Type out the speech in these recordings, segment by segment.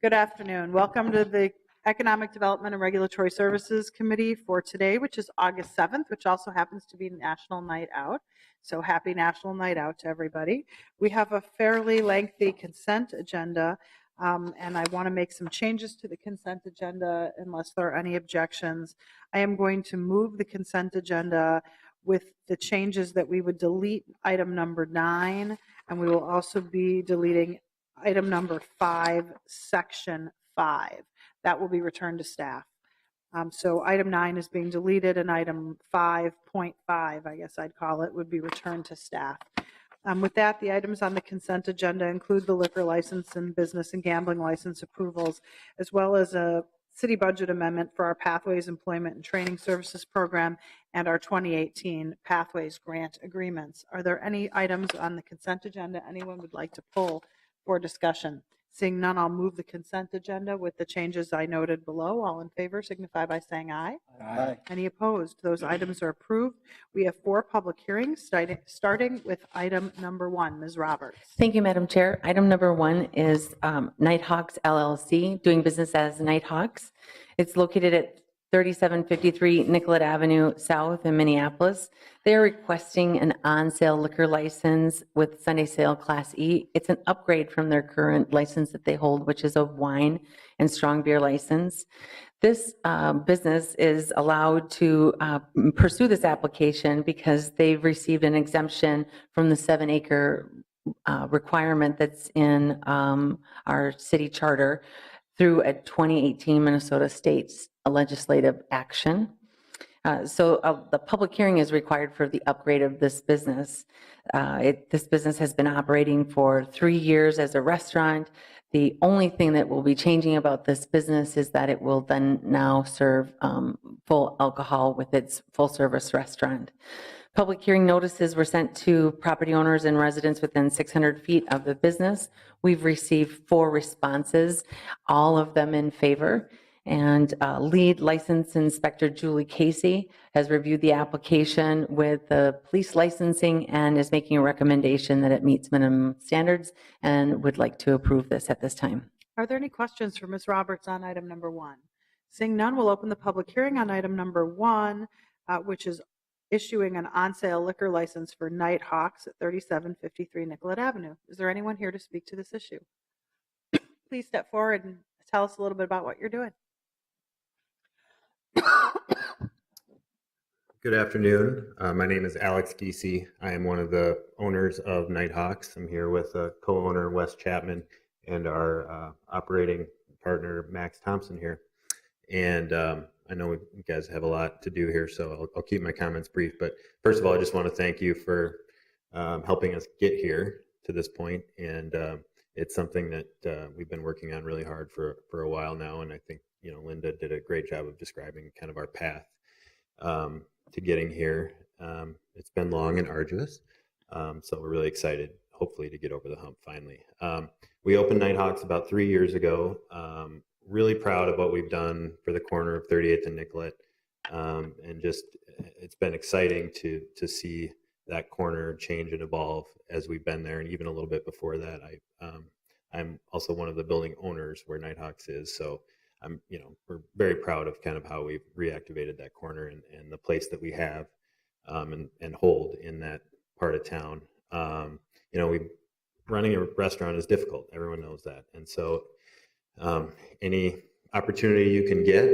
Good afternoon. Welcome to the Economic Development and Regulatory Services Committee for today, which is August 7th, which also happens to be National Night Out. So happy National Night Out to everybody. We have a fairly lengthy consent agenda, and I want to make some changes to the consent agenda unless there are any objections. I am going to move the consent agenda with the changes that we would delete item number 9, and we will also be deleting item number 5, section 5. That will be returned to staff. So item 9 is being deleted, and item 5.5, I guess I'd call it, would be returned to staff. With that, the items on the consent agenda include the liquor license and business and gambling license approvals, as well as a city budget amendment for our Pathways Employment and Training Services Program and our 2018 Pathways Grant Agreements. Are there any items on the consent agenda anyone would like to pull for discussion? Seeing none, I'll move the consent agenda with the changes I noted below. All in favor signify by saying aye. Aye. Any opposed? Those items are approved. We have 4 public hearings, starting with item number 1. Ms. Roberts. Thank you, Madam Chair. Item number 1 is Nighthawks LLC, doing business as Nighthawks. It's located at 3753 Nicollet Avenue South in Minneapolis. They're requesting an on-sale liquor license with Sunday sale Class E. It's an upgrade from their current license that they hold, which is a wine and strong beer license. This business is allowed to pursue this application because they've received an exemption from the 7-acre requirement that's in our city charter through a 2018 Minnesota State legislative action. So the public hearing is required for the upgrade of this business. This business has been operating for 3 years as a restaurant. The only thing that will be changing about this business is that it will then now serve full alcohol with its full service restaurant. Public hearing notices were sent to property owners and residents within 600 feet of the business. We've received 4 responses, all of them in favor. And lead license inspector Julie Casey has reviewed the application with the police licensing and is making a recommendation that it meets minimum standards and would like to approve this at this time. Are there any questions for Ms. Roberts on item number 1? Seeing none, we'll open the public hearing on item number 1, which is issuing an on-sale liquor license for Nighthawks at 3753 Nicollet Avenue. Is there anyone here to speak to this issue? Please step forward and tell us a little bit about what you're doing. Good afternoon. My name is Alex Giese. I am one of the owners of Nighthawks. I'm here with co-owner Wes Chapman and our operating partner Max Thompson here. And I know you guys have a lot to do here, so I'll keep my comments brief. But first of all, I just want to thank you for helping us get here to this point. And it's something that we've been working on really hard for a while now. And I think Linda did a great job of describing kind of our path to getting here. It's been long and arduous, so we're really excited, hopefully, to get over the hump finally. We opened Nighthawks about 3 years ago. Really proud of what we've done for the corner of 38th and Nicollet, and just it's been exciting to see that corner change and evolve as we've been there, and even a little bit before that. I'm also one of the building owners where Nighthawks is, so we're very proud of kind of how we've reactivated that corner and the place that we have and hold in that part of town. Running a restaurant is difficult. Everyone knows that. And so any opportunity you can get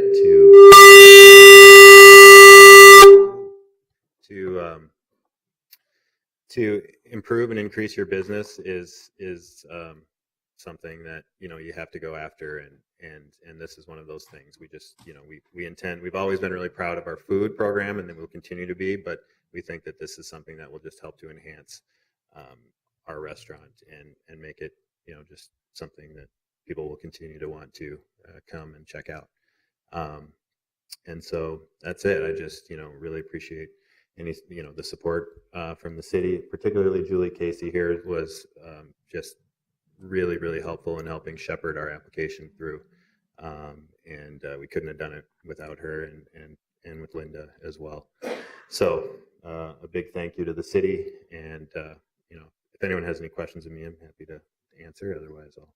to improve and increase your business is something that you have to go after, and this is one of those things. We just we've always been really proud of our food program, and then we'll continue to be, but we think that this is something that will just help to enhance our restaurant and make it just something that people will continue to want to come and check out. And so that's it. I just really appreciate any the support from the city, particularly Julie Casey here was just really, really helpful in helping shepherd our application through. And we couldn't have done it without her and with Linda as well. So a big thank you to the city. And, if anyone has any questions of me, I'm happy to answer. Otherwise, I'll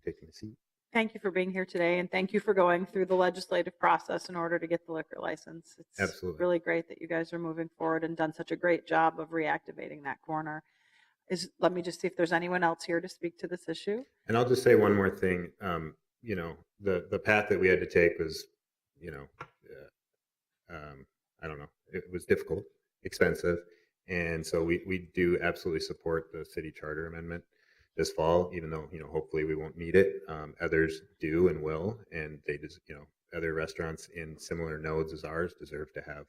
take my seat. Thank you for being here today, and thank you for going through the legislative process in order to get the liquor license. It's Absolutely. really great that you guys are moving forward and done such a great job of reactivating that corner. Let me just see if there's anyone else here to speak to this issue. And I'll just say one more thing. The path that we had to take was, I don't know, it was difficult, expensive. And so we do absolutely support the city charter amendment this fall, even though, hopefully we won't need it. Others do and will, and they just, other restaurants in similar nodes as ours deserve to have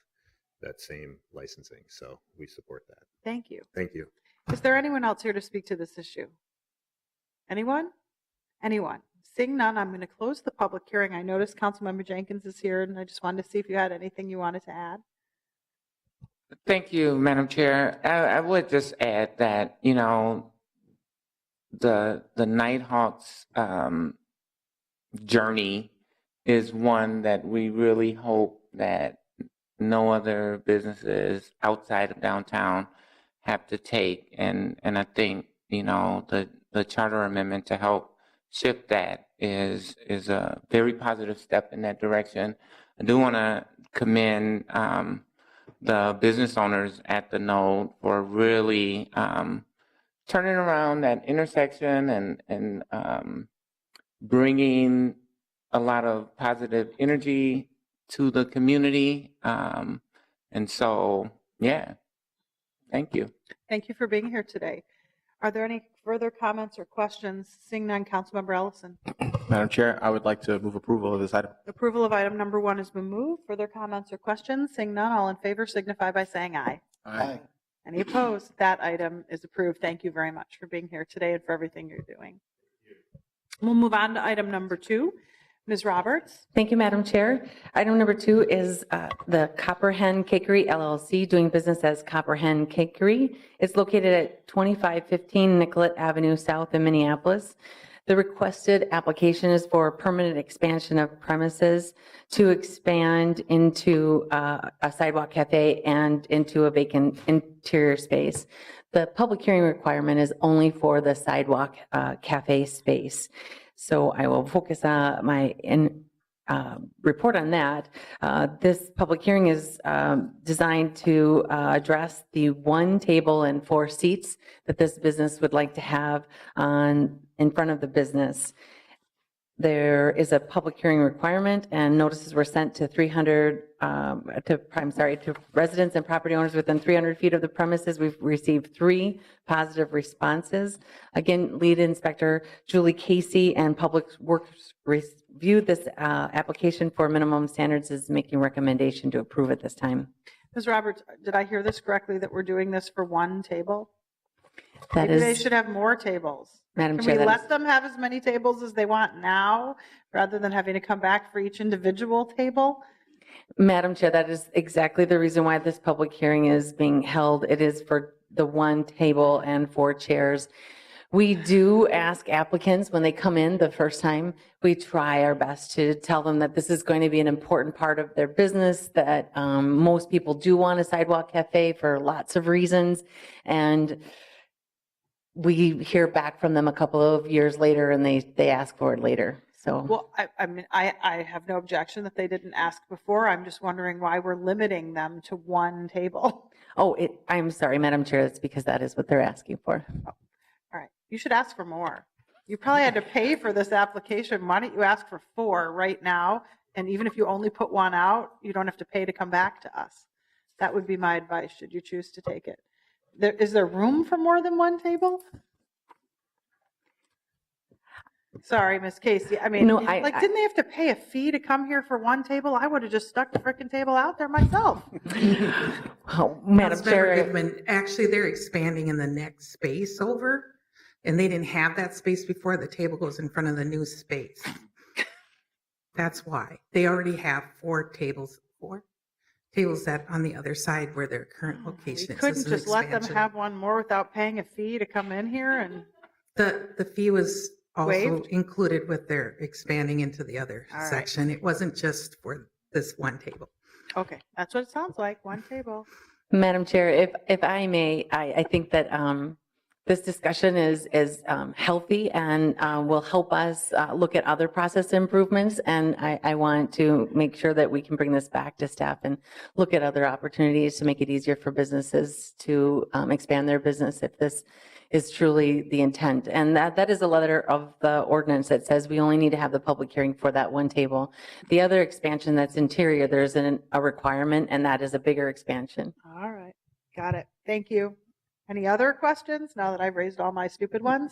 that same licensing. So we support that. Thank you. Thank you. Is there anyone else here to speak to this issue? Anyone? Anyone? Seeing none, I'm going to close the public hearing. I noticed Councilmember Jenkins is here, and I just wanted to see if you had anything you wanted to add. Thank you, Madam Chair. I would just add that, the Nighthawks journey is one that we really hope that no other businesses outside of downtown have to take. And I think, the charter amendment to help shift that is a very positive step in that direction. I do want to commend the business owners at the node for really turning around that intersection and bringing a lot of positive energy to the community. And so, yeah, thank you. Thank you for being here today. Are there any further comments or questions? Seeing none, Councilmember Ellison. Madam Chair, I would like to move approval of this item. Approval of item number 1 has been moved. Further comments or questions? Seeing none, all in favor signify by saying aye. Aye. Any opposed? That item is approved. Thank you very much for being here today and for everything you're doing. We'll move on to item number 2. Ms. Roberts. Thank you, Madam Chair. Item number 2 is the Hen Cakery LLC, doing business as Hen Cakery. It's located at 2515 Nicollet Avenue South in Minneapolis. The requested application is for permanent expansion of premises to expand into a sidewalk cafe and into a vacant interior space. The public hearing requirement is only for the sidewalk cafe space. So I will focus on my report on that. This public hearing is designed to address the 1 table and 4 seats that this business would like to have in front of the business. There is a public hearing requirement, and notices were sent to to residents and property owners within 300 feet of the premises. We've received 3 positive responses. Again, lead inspector Julie Casey and Public Works reviewed this application for minimum standards, is making recommendation to approve at this time. Ms. Roberts, did I hear this correctly, that we're doing this for 1 table? That Maybe they is, should have more tables. Madam Can Chair, we that let is, them have as many tables as they want now, rather than having to come back for each individual table? Madam Chair, that is exactly the reason why this public hearing is being held. It is for the 1 table and 4 chairs. We do ask applicants when they come in the first time, we try our best to tell them that this is going to be an important part of their business, that most people do want a sidewalk cafe for lots of reasons. And we hear back from them a couple of years later, and they ask for it later. So, Well, I have no objection that they didn't ask before. I'm just wondering why we're limiting them to 1 table. I'm sorry, Madam Chair, it's because that is what they're asking for. All right, you should ask for more. You probably had to pay for this application. Why don't you ask for 4 right now? And even if you only put 1 out, you don't have to pay to come back to us. That would be my advice, should you choose to take it. Is there room for more than 1 table? Sorry, Ms. Casey. I mean, No, didn't they have to pay a fee to come here for 1 table? I would have just stuck the frickin' table out there myself. Madam Chair, Goodman, actually, they're expanding in the next space over, and they didn't have that space before. The table goes in front of the new space. That's why. They already have 4 tables that on the other side where their current location You is. couldn't This is an just let them expansion. have 1 more without paying a fee to come in here and, The fee was also Waived? included with their expanding into the other All right. section. It wasn't just for this 1 table. okay, that's what it sounds like, 1 table. Madam Chair, if I may, I think that this discussion is healthy and will help us look at other process improvements. And I want to make sure that we can bring this back to staff and look at other opportunities to make it easier for businesses to expand their business if this is truly the intent. And that is a letter of the ordinance that says we only need to have the public hearing for that one table. The other expansion that's interior, there's a requirement, and that is a bigger expansion. All right, got it. Thank you. Any other questions now that I've raised all my stupid ones?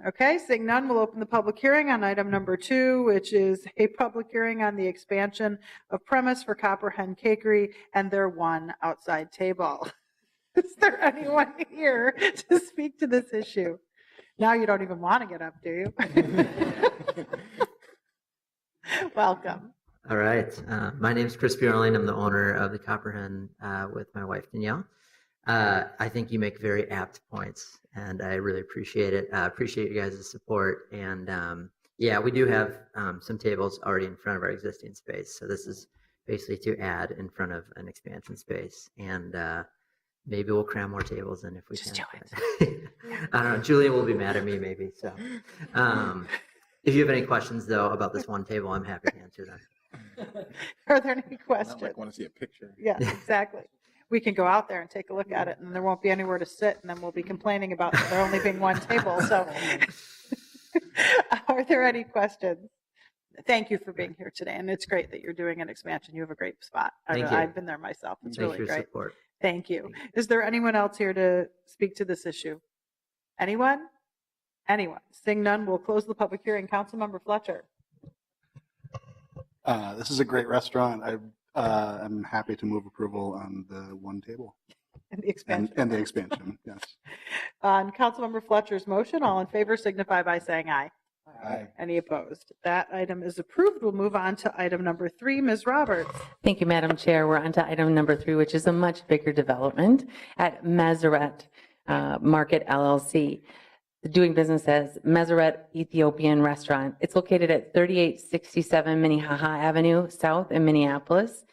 Okay, seeing none, we'll open the public hearing on item number 2, which is a public hearing on the expansion of premise for Copper Hen Cakery and their one outside table. Is there anyone here to speak to this issue? Now you don't even want to get up, do you? Welcome. All right. My name is Chris Bjorling. I'm the owner of the Copper Hen with my wife, Danielle. I think you make very apt points, and I really appreciate it. I appreciate you guys' support. And yeah, we do have some tables already in front of our existing space. So this is basically to add in front of an expansion space. And maybe we'll cram more tables in if we Just can. do it. I don't know. Julia will be mad at me maybe. So if you have any questions, though, about this one table, I'm happy to answer them. Are there any I questions? like want to see a picture. Yeah, exactly. We can go out there and take a look at it, and there won't be anywhere to sit, and then we'll be complaining about there only being one table. So are there any questions? Thank you for being here today, and it's great that you're doing an expansion. You have a great spot. Thank you. I've been there myself. It's Thanks for really your great. support. Thank you. Is there anyone else here to speak to this issue? Anyone? Anyone? Seeing none, we'll close the public hearing. Councilmember Fletcher. This is a great restaurant. I'm happy to move approval on the one table And the expansion. and the expansion. Yes. On Councilmember Fletcher's motion, all in favor signify by saying aye. Aye. Any opposed? That item is approved. We'll move on to item number 3. Ms. Roberts. Thank you, Madam Chair. We're on to item number 3, which is a much bigger development at Nazareth Market LLC. Doing business as Nazareth Ethiopian Restaurant. It's located at 3867 Minnehaha Avenue South in Minneapolis.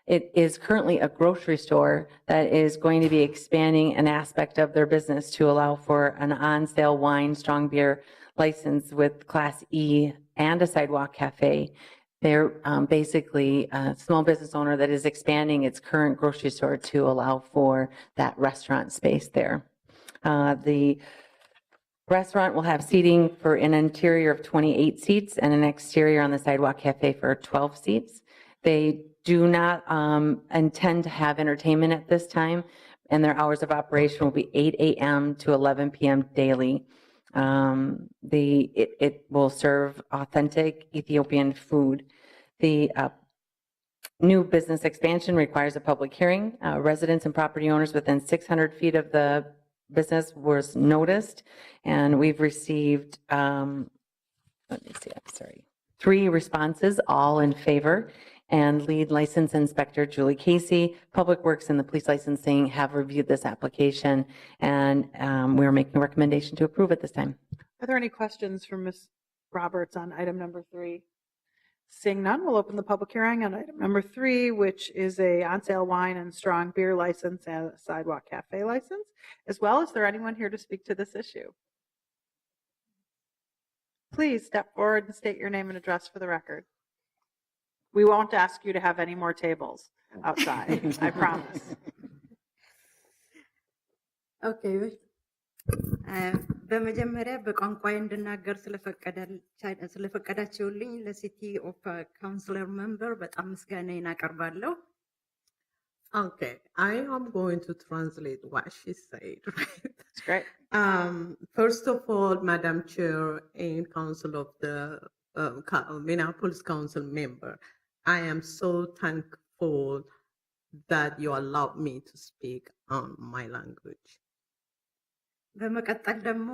It is currently a grocery store that is going to be expanding an aspect of their business to allow for an on-sale wine, strong beer license with Class E and a sidewalk cafe. They're basically a small business owner that is expanding its current grocery store to allow for that restaurant space there. The restaurant will have seating for an interior of 28 seats and an exterior on the sidewalk cafe for 12 seats. They do not intend to have entertainment at this time, and their hours of operation will be 8 a.m. to 11 p.m. daily. It will serve authentic Ethiopian food. The new business expansion requires a public hearing. Residents and property owners within 600 feet of the business was noticed, and we've received, 3 responses, all in favor. And lead license inspector Julie Casey, Public Works and the Police Licensing have reviewed this application, and we're making a recommendation to approve at this time. Are there any questions for Ms. Roberts on item number 3? Seeing none, we'll open the public hearing on item number 3, which is a on-sale wine and strong beer license and a sidewalk cafe license. As well, is there anyone here to speak to this issue? Please step forward and state your name and address for the record. We won't ask you to have any more tables outside, I promise. Okay. በመጀመሪያ በቋንቋዬ እንድናገር ስለፈቀዳችሁልኝ ለሲቲ ኦፍ ካውንስለር ሜምበር በጣም ምስጋናዬን አቀርባለሁ። Okay, I am going to translate what she said. That's great. First of all, Madam Chair and Council of the Minneapolis Council member, I am so thankful that you allowed me to speak on my language. በመቀጠል ደግሞ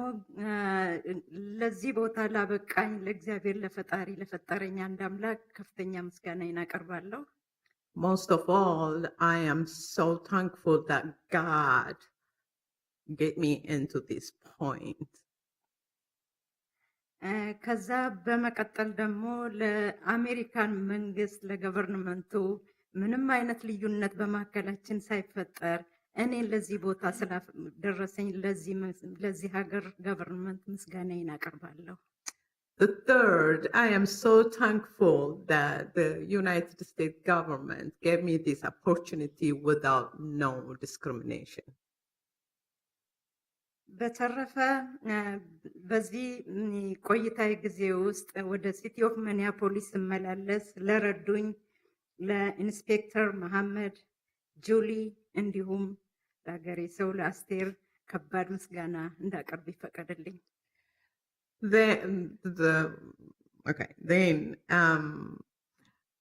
ለዚህ ቦታ ላበቃኝ ለእግዚአብሔር ለፈጠረኝ አንድ አምላክ ከፍተኛ ምስጋናዬን አቀርባለሁ። Most of all, I am so thankful that God get me into this point. ከዛ በመቀጠል ደግሞ ለአሜሪካን መንግስት ለገቨርንመንቱ ምንም አይነት ልዩነት በማካከላችን ሳይፈጠር እኔ ለዚህ ቦታ ስላደረሰኝ ለዚህ ሀገር ገቨርንመንት ምስጋናዬን አቀርባለሁ። The third, I am so thankful that the United States government gave me this opportunity without no discrimination. በተረፈ በዚህ ቆይታዊ ጊዜ ውስጥ ወደ ሲቲ ኦፍ ሚኒያፖሊስ ስመላለስ ለረዱኝ ለኢንስፔክተር መሐመድ፣ ጁሊ እንዲሁም ለሀገሬ ሰው ለአስቴር ከባድ ምስጋና እንዳቀርብ ይፈቀድልኝ። Then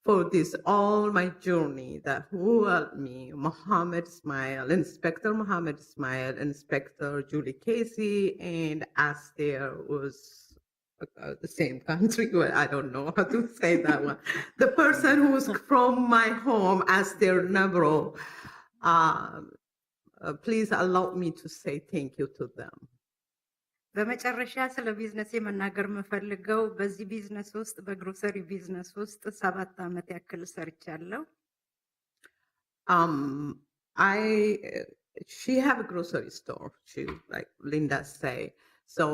for this all my journey that who helped me, Mohammed Ismail, Inspector Mohammed Ismail, Inspector Julie Casey, and Astair was the same country. Well, I don't know how to say that one. The person who's from my home, Astair Nabro, please allow me to say thank you to them. በመጨረሻ ስለ ቢዝነስ የመናገር የምፈልገው በዚህ ቢዝነስ ውስጥ በግሮሰሪ ቢዝነስ ውስጥ 7 ዓመት ያክል ሰርቻለሁ። She have a grocery store. She, like Linda say. So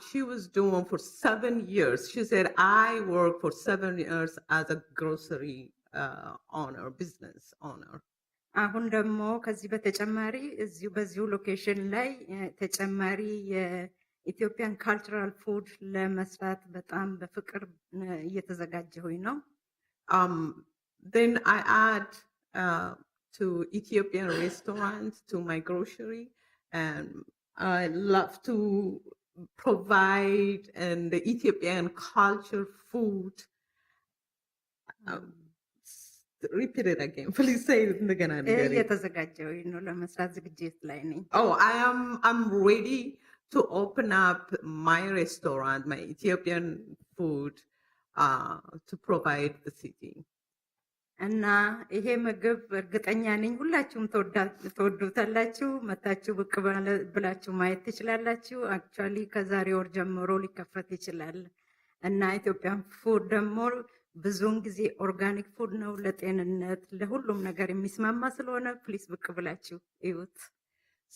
she was doing for 7 years. She said, I worked for 7 years as a grocery owner, business owner. አሁን ደግሞ ከዚህ በተጨማሪ በዚሁ ሎኬሽን ላይ ተጨማሪ የኢትዮጵያን ካልቸራል ፉድ ለመስራት በጣም በፍቅር እየተዘጋጀሁኝ ነው። Then I add to Ethiopian restaurant to my grocery, and I love to provide and the Ethiopian culture food. Repeat it again. Please say it again. እየተዘጋጀሁኝ ነው ለመስራት ዝግጅት ላይ ነኝ። Oh, I'm ready to open up my restaurant, my Ethiopian food, to provide the city. እና ይሄ ምግብ እርግጠኛ ነኝ ሁላችሁም ተወዱታላችሁ። መታችሁ ብቅ ብላችሁ ማየት ትችላላችሁ። አክቹአሊ ከዛሬ ወር ጀምሮ ሊከፈት ይችላል። እና ኢትዮጵያን ፉድ ደግሞ ብዙውን ጊዜ ኦርጋኒክ ፉድ ነው፣ ለጤንነት ለሁሉም ነገር የሚስማማ ስለሆነ ፕሊስ ብቅ ብላችሁ እዩት።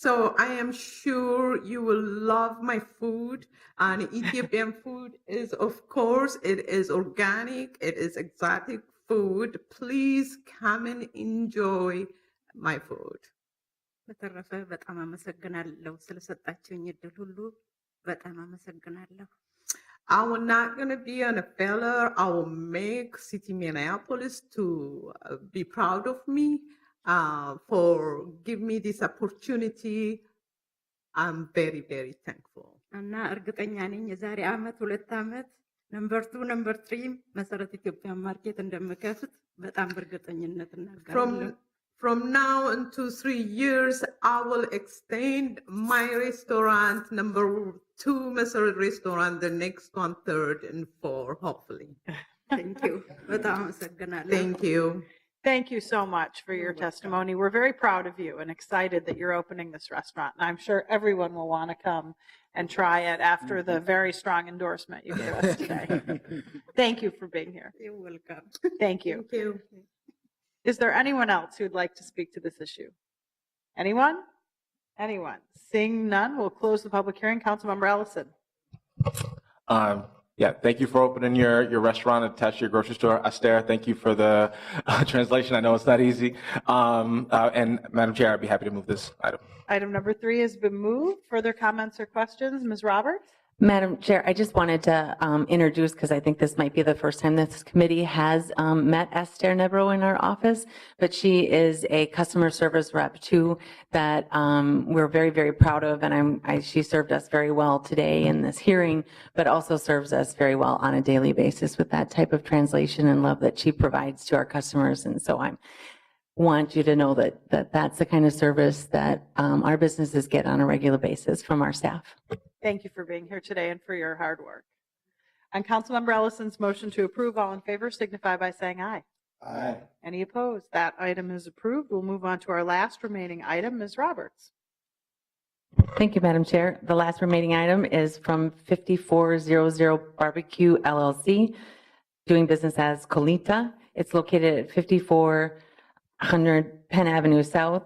So I am sure you will love my food, and Ethiopian food is, of course, it is organic, it is exotic food. Please come and enjoy my food. በተረፈ በጣም አመሰግናለሁ ስለሰጣችሁኝ እድል ሁሉ በጣም አመሰግናለሁ። I will not gonna be on a failure. I will make City Minneapolis to be proud of me for giving me this opportunity. I'm very, very thankful. እና እርግጠኛ ነኝ የዛሬ አመት 2 ዓመት ነምበር 2 ነምበር 3 መሰረት ኢትዮጵያ ማርኬት እንደምከፍት በጣም በእርግጠኝነት እናገራለሁ። From now into 3 years, I will extend my restaurant, number 2 Maseret restaurant, the next one, 3rd, and 4th, hopefully. Thank you. Thank you. Thank you so much for your testimony. We're very proud of you and excited that you're opening this restaurant. And I'm sure everyone will want to come and try it after the very strong endorsement you gave us today. Thank you for being here. You're welcome. Thank you. Thank you. Is there anyone else who'd like to speak to this issue? Anyone? Anyone? Seeing none, we'll close the public hearing. Councilmember Ellison. Yeah, thank you for opening your restaurant attached to your grocery store. Astaire, thank you for the translation. I know it's not easy. And Madam Chair, I'd be happy to move this item. Item number 3 has been moved. Further comments or questions? Ms. Roberts? Madam Chair, I just wanted to introduce, because I think this might be the first time this committee has met Astaire Nebro in our office, but she is a customer service rep too that we're very, very proud of, and she served us very well today in this hearing, but also serves us very well on a daily basis with that type of translation and love that she provides to our customers. And so I want you to know that that's the kind of service that our businesses get on a regular basis from our staff. Thank you for being here today and for your hard work. On Councilmember Ellison's motion to approve, all in favor signify by saying aye. Aye. Any opposed? That item is approved. We'll move on to our last remaining item. Ms. Roberts. Thank you, Madam Chair. The last remaining item is from 5400 Barbecue LLC, doing business as Colita. It's located at 5400 Penn Avenue South.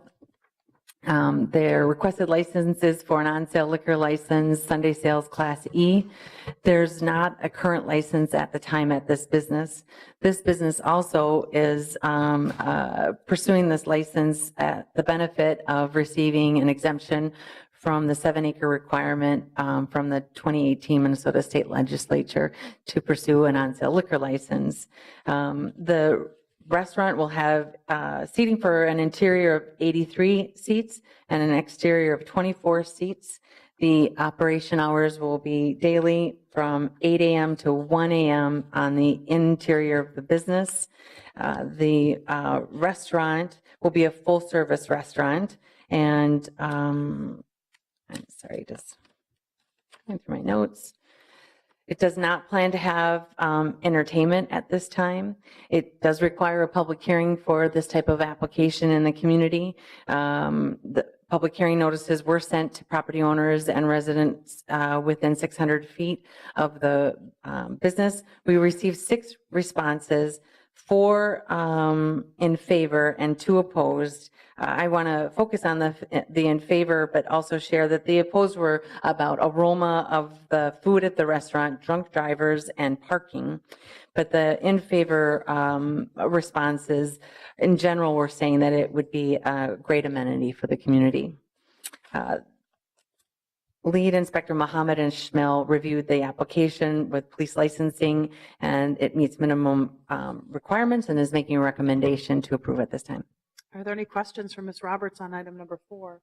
Their requested license is for an on-sale liquor license, Sunday sales Class E. There's not a current license at the time at this business. This business also is pursuing this license at the benefit of receiving an exemption from the 7-acre requirement from the 2018 Minnesota State Legislature to pursue an on-sale liquor license. The restaurant will have seating for an interior of 83 seats and an exterior of 24 seats. The operation hours will be daily from 8 a.m. to 1 a.m. on the interior of the business. The restaurant will be a full-service restaurant, and I'm sorry, just going through my notes. It does not plan to have entertainment at this time. It does require a public hearing for this type of application in the community. The public hearing notices were sent to property owners and residents within 600 feet of the business. We received 6 responses, 4 in favor and 2 opposed. I want to focus on the in favor, but also share that the opposed were about aroma of the food at the restaurant, drunk drivers, and parking. But the in favor responses, in general, were saying that it would be a great amenity for the community. Lead Inspector Mohammed and Schmel reviewed the application with police licensing, and it meets minimum requirements and is making a recommendation to approve at this time. Are there any questions for Ms. Roberts on item number 4?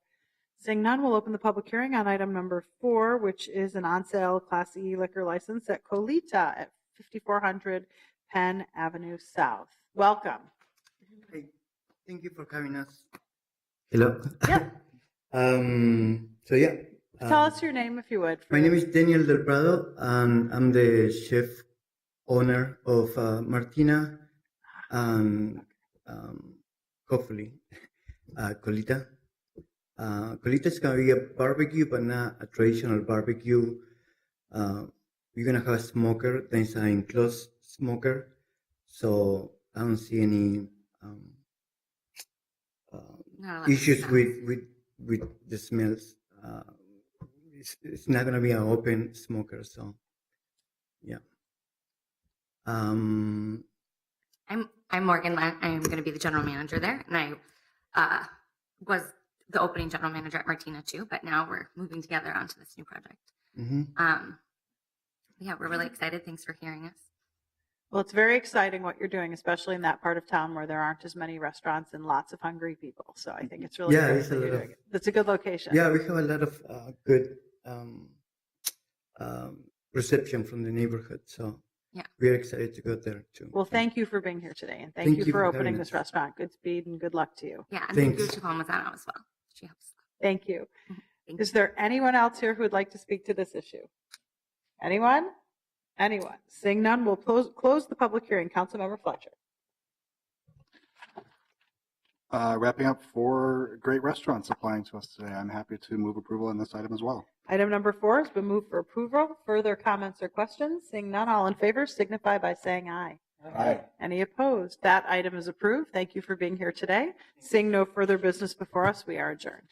Seeing none, we'll open the public hearing on item number 4, which is an on-sale Class E liquor license at Colita at 5400 Penn Avenue South. Welcome. Hey, thank you for having us. Hello. Yeah. So yeah. Tell us your name if you would. My name is Daniel Del Prado, and I'm the chef owner of Martina and hopefully Colita. Colita is going to be a barbecue, but not a traditional barbecue. We're going to have a smoker, then it's an enclosed smoker. So I don't see any issues with the smells. It's not going to be an open smoker, so yeah. I'm Morgan. I'm going to be the general manager there, and I was the opening general manager at Martina too. But now we're moving together onto this new project. Yeah, we're really excited. Thanks for hearing us. Well, it's very exciting what you're doing, especially in that part of town where there aren't as many restaurants and lots of hungry people. So I think it's really great that you're doing it. It's a good location. Yeah, we have a lot of good reception from the neighborhood. So yeah, we're excited to go there too. Well, thank you for being here today, and thank you for opening this restaurant. Good speed and good luck to you. Yeah, and thank you to Palmazano as well. She helps. Thank you. Is there anyone else here who would like to speak to this issue? Anyone? Anyone? Seeing none, we'll close the public hearing. Councilmember Fletcher. Wrapping up 4 great restaurants applying to us today. I'm happy to move approval on this item as well. Item number 4 has been moved for approval. Further comments or questions? Seeing none, all in favor signify by saying aye. Aye. Any opposed? That item is approved. Thank you for being here today. Seeing no further business before us, we are adjourned.